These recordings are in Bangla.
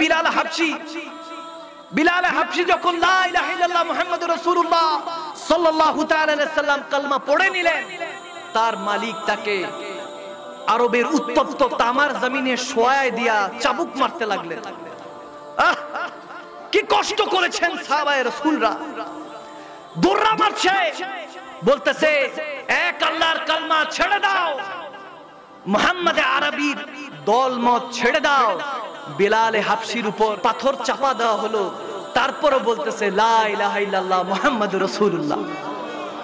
বিলাল হাবশী। বিলাল হাবশী যখন লা ইলাহা ইল্লাল্লাহ মুহাম্মাদুর রাসূলুল্লাহ সাল্লাল্লাহু তাআলা আলাইহি সাল্লাম কালমা পড়ে নিলেন, তার মালিক তাকে আরবের উত্তপ্ত তামার জমিনে শোয়ায় দিয়া চাবুক মারতে লাগলেন। কি কষ্ট করেছেন সাহাবায়ে রাসূলরা, দৌড়া মারছে, বলতেছে এক আল্লাহর কালমা ছেড়ে দাও, মুহাম্মদ আরবীর দলমত ছেড়ে দাও। বিলাল হাবশীর উপর পাথর চাপা দেওয়া হলো, তারপরও বলতেছে লা ইলাহা ইল্লাল্লাহ মুহাম্মাদুর রাসূলুল্লাহ।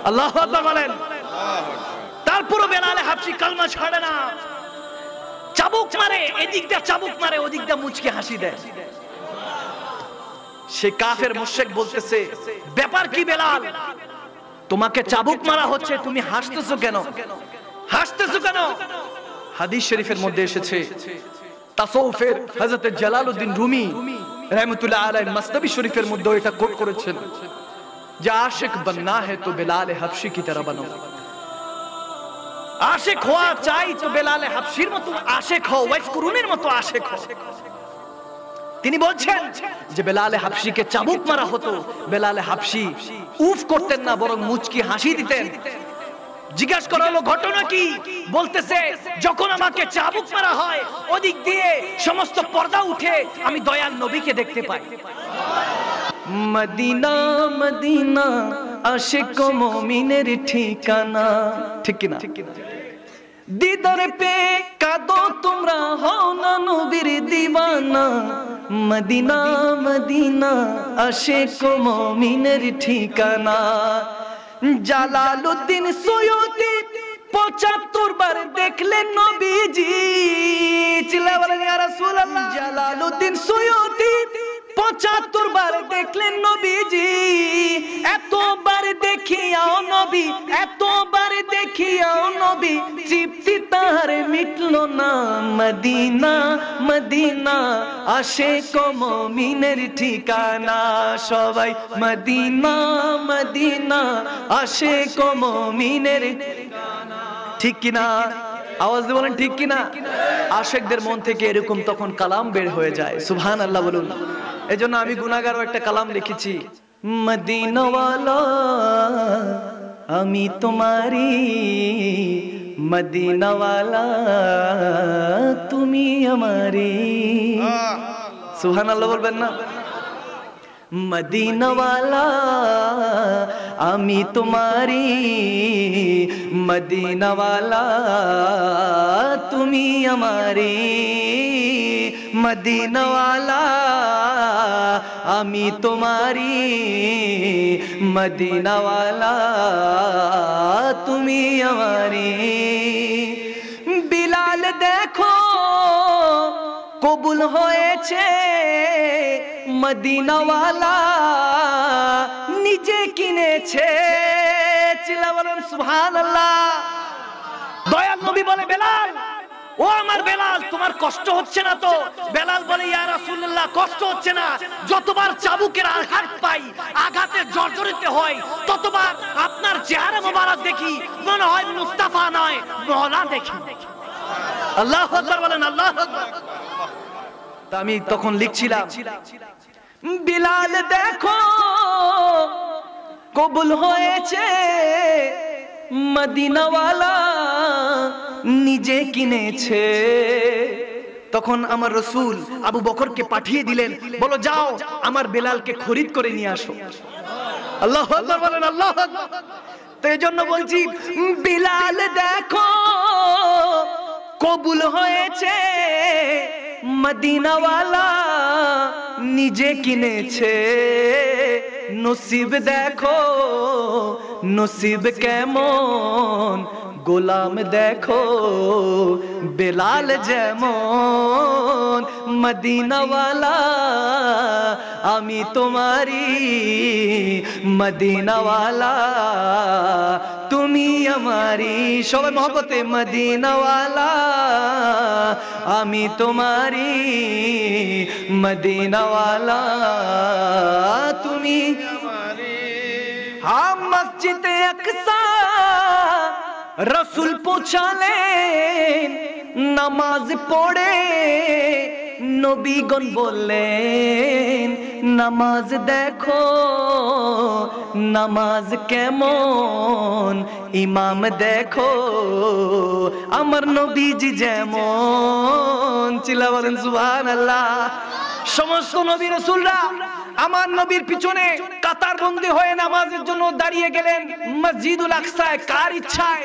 আল্লাহু আকবার বলেন। তারপরও বিলাল হাবশী কালমা ছাড়ে না, চাবুক মারে, এদিক দিয়ে চাবুক মারে, ওদিক দিয়ে মুচকি হাসি দেয়। সে কাফের মুশরিক বলতেছে ব্যাপার কি বেলাল, তোমাকে চাবুক মারা হচ্ছে, তুমি হাসতেছো কেন, হাসতেছো কেন? হাদিস শরীফের মধ্যে এসেছে, তাসাউফের হযরত জালালউদ্দিন রুমি রাহমাতুল্লাহ আলাইহি মাসনাবী শরীফের মধ্যে এটা কোট করেছেন যে আশিক बनना है तो बिलाल हबशी की तरह बनो। আশিক হওয়া চাই তো বেলাল হাবশীর মতো আশিক হও, ওয়াইস কুরুনের মতো আশিক হও। তিনি বলছেন যে বেলাল হাবশীকে চাবুক মারা হতো, বেলাল হাবশী উফ করতেন না, বরং মুচকি হাসি দিতেন। জিজ্ঞাসা করা হলো ঘটনা কি, বলতেছে যখন আমাকে চাবুক মারা হয় ওদিক দিয়ে সমস্ত পর্দা উঠে আমি দয়াল নবীকে দেখতে পাই। মদিনা মদিনা আশিক ও মুমিনের ঠিকানা, ঠিক কি না? দিদার পে কাঁদো তোমরা, হও না নবীর দিওয়ানা। মদিনা মদিনা আশিক ও মুমিনের ঠিকানা। জালালউদ্দিন সৈয়দী ৭৫ বার দেখলেন নবীজি, চিল্লায়ে বলেন ইয়া রাসূলুল্লাহ। জালালউদ্দিন সৈয়দী ৭৫ বার দেখলেন নবীজি, এতবার দেখিয়াও নবী, এতবার দেখিয়াও নবী, তৃপ্তি তার মিটলো না। মদিনা মদিনা আশিক ও মুমিনের ঠিকানা, সবাই মদিনা মদিনা আশিক ও মুমিনের ঠিকানা, ঠিক কিনা? আওয়াজ দিয়ে বলেন ঠিক কিনা? আশিকদের মন থেকে এরকম তখন কালাম বের হয়ে যায়, সুবহানাল্লাহ বলুন। এজন্য আমি গুনাহগারও একটা কালাম লিখেছি, মদিনাওয়ালা আমি তোমারি, মদিনাওয়ালা তুমি আমারি। সুবহানাল্লাহ বলবেন না? মদিনাওয়ালা আমি তোমারি, মদিনাওয়ালা তুমি আমারি। মদিনাওয়ালা আমি তোমারি, মদিনাওয়ালা তুমি আমারি। বিলাল দেখো কবুল হয়েছে, মদিনাওয়ালা নিজে কিনেছে, চিল্লা বলেন সুবহানাল্লাহ। দয়াল নবী বলে বেলাল, ও আমার বেলাল তোমার কষ্ট হচ্ছে না তো? বেলাল বলে ইয়া রাসূলুল্লাহ কষ্ট হচ্ছে না, যতবার চাবুকের আঘাত পাই, আঘাতে জর্জরিত হয়, ততবার আপনার চেহারা মোবারক দেখি, মনে হয় মুস্তাফা নয় মওলা দেখি। আল্লাহু আকবার বলেন, আল্লাহু আকবার। তা আমি তখন লিখছিলাম, বিলাল দেখো কবুল হয়েছে, মদিনাওয়ালা নিজে কিনেছে। তখন আমার রাসূল আবু বকরকে পাঠিয়ে দিলেন, বলো যাও আমার বেলালকে খরিদ করে নিয়ে আসো। আল্লাহু আকবার বলেন, আল্লাহু আকবার। তো এজন্য বলছি বিলাল দেখো কবুল হয়েছে, মদিনাওয়ালা নিজে কিনেছে। নসিব দেখো নসিব কেমন, গোলাম দেখো বেলাল যেমন। মদিনাওয়ালা আমি তোমারি, মদিনাওয়ালা তুমি আমারি। সবাই মহব্বতে মদিনাওয়ালা আমি তোমারি, মদিনাওয়ালা তুমি আমারি। হাম মসজিদে আকসা রসুল পৌঁছালেন, নামাজ পড়ে নবীগণ বললেন নামাজ দেখো নামাজ কেমন, ইমাম দেখো আমার নবীজি যেমন। চিল্লা বলেন সুবহানাল্লাহ। সমস্ত নবী রাসূলরা আমার নবীর পিছনে কাতারবন্দি হয়ে নামাজের জন্য দাঁড়িয়ে গেলেন মসজিদুল আকসায়। কার ইচ্ছায়?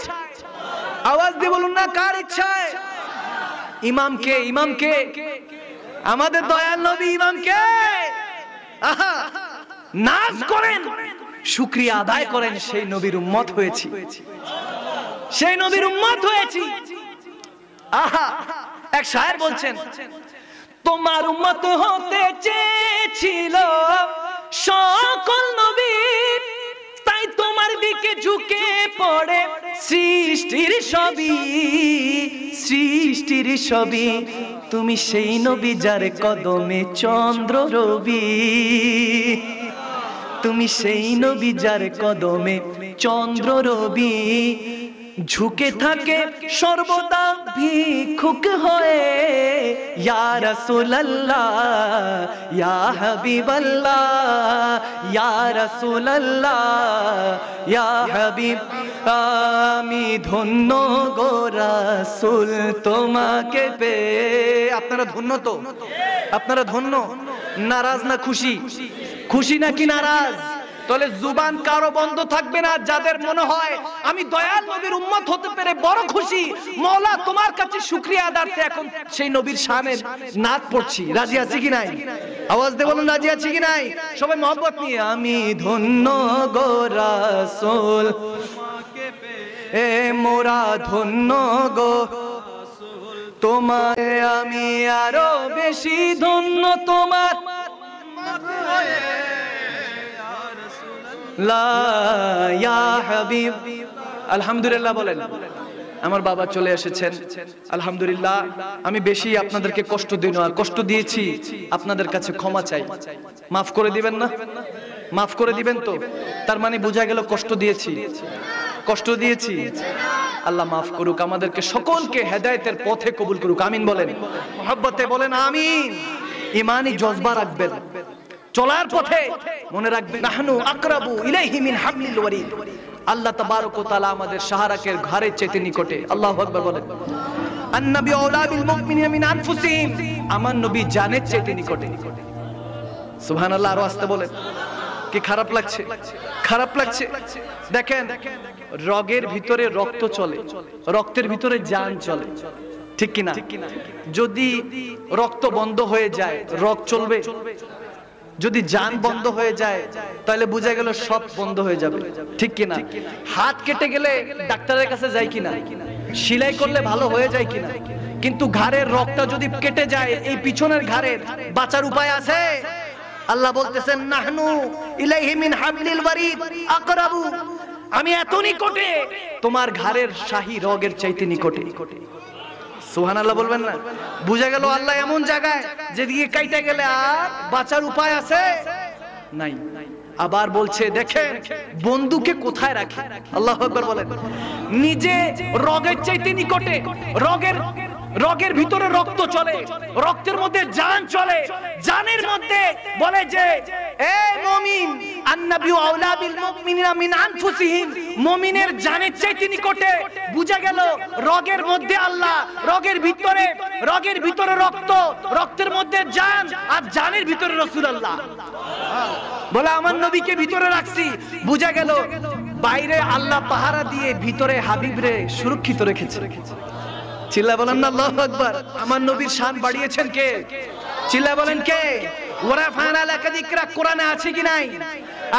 আওয়াজ দিয়ে বলুন না, কার ইচ্ছায়? ইমামকে, ইমামকে, আমাদের দয়াল নবী ইমামকে আহা নাজ করেন, শুকরিয়া আদায় করেন, সেই নবীর উম্মত হয়েছি, সেই নবীর উম্মত হয়েছি। আহা এক শায়ের বলছেন, তোমার উম্মত হতে চেয়েছিল সকল নবী, তাই তোমার দিকে ঝুঁকে পড়ে সৃষ্টির সবই, সৃষ্টির সবই। তুমি সেই নবী যার কদমে চন্দ্র রবি, তুমি সেই নবী যার কদমে চন্দ্র রবি। ঝুঁকে থাকে সর্বদা ভিক্ষুক হয়ে, ইয়া রাসূলুল্লাহ ইয়া হাবিবাল্লাহ, ইয়া রাসূলুল্লাহ ইয়া হাবিব। আমি ধন্য গো রাসূল তোমাকে পেয়ে। আপনারা ধন্য তো? আপনারা ধন্য? নারাজ না খুশি? খুশি নাকি নারাজ? তাহলে জুবান কারো বন্ধ থাকবে না। যাদের মনে হয় আমি দয়াল নবীর উম্মত হতে পেরে বড় খুশি, মওলা তোমার কাছে শুকরিয়া আদার্থে এখন সেই নবীর শানের নাত পড়ছি। রাজি আছি কি নাই? আওয়াজ দিয়ে বলুন রাজি আছি কি নাই? সবাই মহব্বত নিয়ে। আমি ধন্য গো রাসূল এ মোরা ধন্য গো তোমায়, আমি আরো বেশি ধন্য তোমার লা ইয়া হাবিব। আলহামদুলিল্লাহ বলেন। আমার বাবা চলে এসেছেন, আলহামদুলিল্লাহ। আমি বেশি আপনাদেরকে কষ্ট দিই না, কষ্ট দিয়েছি, আপনাদের কাছে ক্ষমা চাই। মাফ করে দিবেন না? মাফ করে দিবেন তো? তার মানে বোঝা গেল কষ্ট দিয়েছি, কষ্ট দিয়েছি। আল্লাহ মাফ করুক, আমাদেরকে সকলকে হেদায়েতের পথে কবুল করুক। আমিন বলেন, মহব্বতে বলেন আমিন। ঈমানি জজবা রাখবেন চলার পথে, মনে রাখবেন নাহনু আকরাবু ইলাইহি মিন হাবলিল ওয়ারিদ। আল্লাহ তাবারক ওয়া তাআলা আমাদের শাহরাকের ঘরের চেয়ে নিকটে। আল্লাহু আকবার বলেন। আন-নবী আওলা বিল মুমিনিনা মিন আনফুসিহিম, আমার নবী জানের চেয়ে নিকটে। সুবহানাল্লাহ। আরো আস্তে বলেন। কি খারাপ লাগছে? খারাপ লাগছে? দেখেন, রগের ভিতরে রক্ত চলে, রক্তের ভিতরে জান চলে, ঠিক কি না? যদি রক্ত বন্ধ হয়ে যায় রগ চলবে? যদি জান বন্ধ হয়ে যায় তাহলে বোঝা গেল সব বন্ধ হয়ে যাবে, ঠিক কি না? হাত কেটে গেলে ডাক্তারের কাছে যায় কিনা? সেলাই করলে ভালো হয়ে যায় কিনা? কিন্তু ঘাড়ের রগটা যদি কেটে যায়, এই পিছনের ঘাড়ের বাঁচার উপায় আছে? আল্লাহ বলতেছেন নাহনু ইলাইহি মিন হাবলিল ওয়ারিদ আকরাবু, আমি এত নিকটে তোমার ঘাড়ের শাহী রগের চাইতে নিকটে। সুবহানাল্লাহ বলবেন না? বুঝা গেল আল্লাহ এমন জায়গায় যেদিকে কাইটা গেলে আর বাঁচার উপায় আছে নাই। আবার বলছে দেখেন বন্ধুকে কোথায় রাখে। আল্লাহু আকবার বলেন। নিজে রগের চাইতে নিকটে, রগের ভিতরে রক্ত চলে, রক্তের মধ্যে জান চলে, জানের মধ্যে বলে যে এ মুমিন আন-নবী আওলা বিল মুমিনিনা মিন আনফুসিহিম, মুমিনের জানের চাইতে নিকটে। বুঝা গেল রগের মধ্যে আল্লাহ, রগের ভিতরে রক্ত, রক্তের মধ্যে জান, আর জানের ভিতরে রাসূলুল্লাহ। বলে আমার নবীকে ভিতরে রাখছি। বুঝা গেল বাইরে আল্লাহ পাহারা দিয়ে ভিতরে হাবিবরে সুরক্ষিত রেখেছে। চিল্লা বলেন না আল্লাহু আকবার। আমার নবীর শান বাড়িয়েছেন কে? চিল্লা বলেন কে? ওয়ারাফানা লাকা যিকরা কোরআনে আছে কি নাই?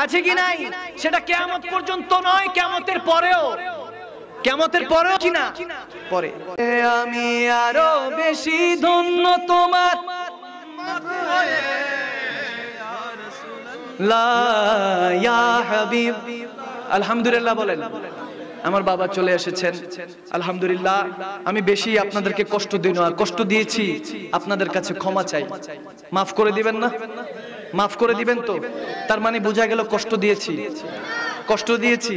আছে কি নাই? সেটা কিয়ামত পর্যন্ত নয়, কিয়ামতের পরেও, কিয়ামতের পরেও কিনা পরে। আমি আরো বেশি ধন্য তোমার লা ইয়া হাবিব। আলহামদুলিল্লাহ বলেন। আমার বাবা চলে এসেছেন, আলহামদুলিল্লাহ। আমি বেশি আপনাদেরকে কষ্ট দিই না, কষ্ট দিয়েছি, আপনাদের কাছে ক্ষমা চাই। মাফ করে দিবেন না? মাফ করে দিবেন তো? তার মানে বোঝা গেল কষ্ট দিয়েছি, কষ্ট দিয়েছি।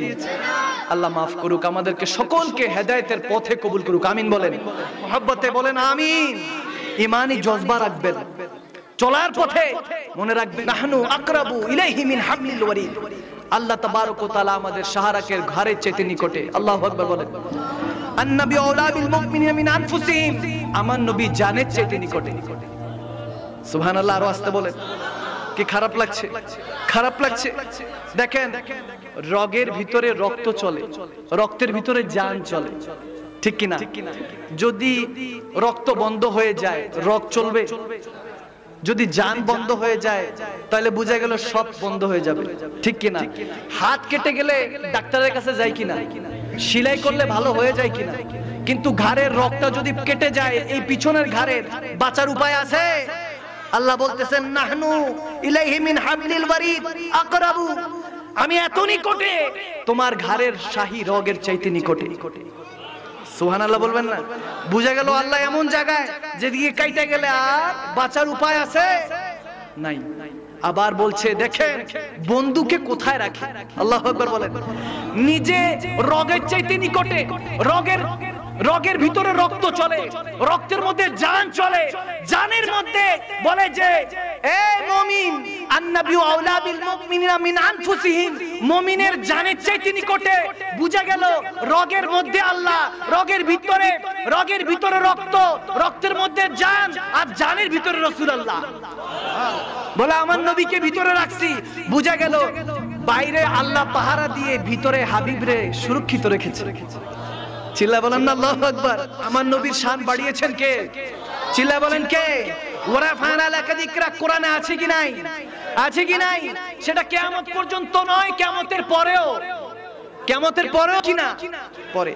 আল্লাহ মাফ করুক, আমাদেরকে সকলকে হেদায়েতের পথে কবুল করুক। আমিন বলেন, মহব্বতে বলেন আমিন। ঈমানি জজবা রাখবেন, চলার পথে মনে রাখবেন নাহনু আকরাবু ইলাইহি মিন হাবলিল ওয়ারিদ, আল্লাহ তাবারক ওয়া তাআলা আমাদের শাহরাকের ঘরের চাইতে নিকটে। আল্লাহু আকবার বলেন। আন-নবী আওলা বিল মুমিনিনা মিন আনফুসিহিম, আমার নবী জানের চাইতে নিকটে। সুবহানাল্লাহ, আরো আস্তে বলেন। কি খারাপ লাগছে? খারাপ লাগছে? দেখেন, রগের ভিতরে রক্ত চলে, রক্তের ভিতরে জান চলে, ঠিক কিনা? যদি রক্ত বন্ধ হয়ে যায় রগ চলবে? যদি জান বন্ধ হয়ে যায় তাহলে বোঝা গেল সব বন্ধ হয়ে যাবে, ঠিক কিনা? হাত কেটে গেলে ডাক্তারের কাছে যায় কিনা? সেলাই করলে ভালো হয়ে যায় কিনা? কিন্তু ঘাড়ের রগটা যদি কেটে যায়, এই পিছনের ঘাড়ের বাঁচার উপায় আছে? আল্লাহ বলতেছেন নাহনু ইলাইহি মিন হাবলিল ওয়ারিদ আকরাবু, আমি এত নিকটে তোমার ঘাড়ের শাহী রগের চাইতে নিকটে। সুবহানাল্লাহ বলবেন না? বুঝা গেল আল্লাহ এমন জায়গায় যেদিকে কাইটা গেলে আর বাঁচার উপায় আছে নাই। আবার বলছে দেখেন বন্ধুকে কোথায় রাখে। আল্লাহু আকবার বলেন। নিজে রগের চাইতে নিকটে, রগের ভিতরে রক্ত চলে, রক্তের মধ্যে জান চলে, জানের মধ্যে বলে যে এ মুমিন আন-নবী আওলা বিল মুমিনিনা মিন আনফুসিহিম, মুমিনের জানের চাইতে নিকটে। বুঝা গেল রগের মধ্যে আল্লাহ, রগের ভিতরে রক্ত, রক্তের মধ্যে জান, আর জানের ভিতরে রাসূলুল্লাহ। বলে আমার নবীকে ভিতরে রাখছি। বুঝা গেল বাইরে আল্লাহ পাহারা দিয়ে ভিতরে হাবিবরে সুরক্ষিত রেখেছে। চিল্লা বলেন না আল্লাহু আকবার। আমার নবীর শান বাড়িয়েছেন কে? চিল্লা বলেন কে? ওয়ারাফানা লাকা যিকরা কোরআনে আছে কি নাই? আছে কি নাই? সেটা কিয়ামত পর্যন্ত নয়, কিয়ামতের পরেও কিনা? পরে।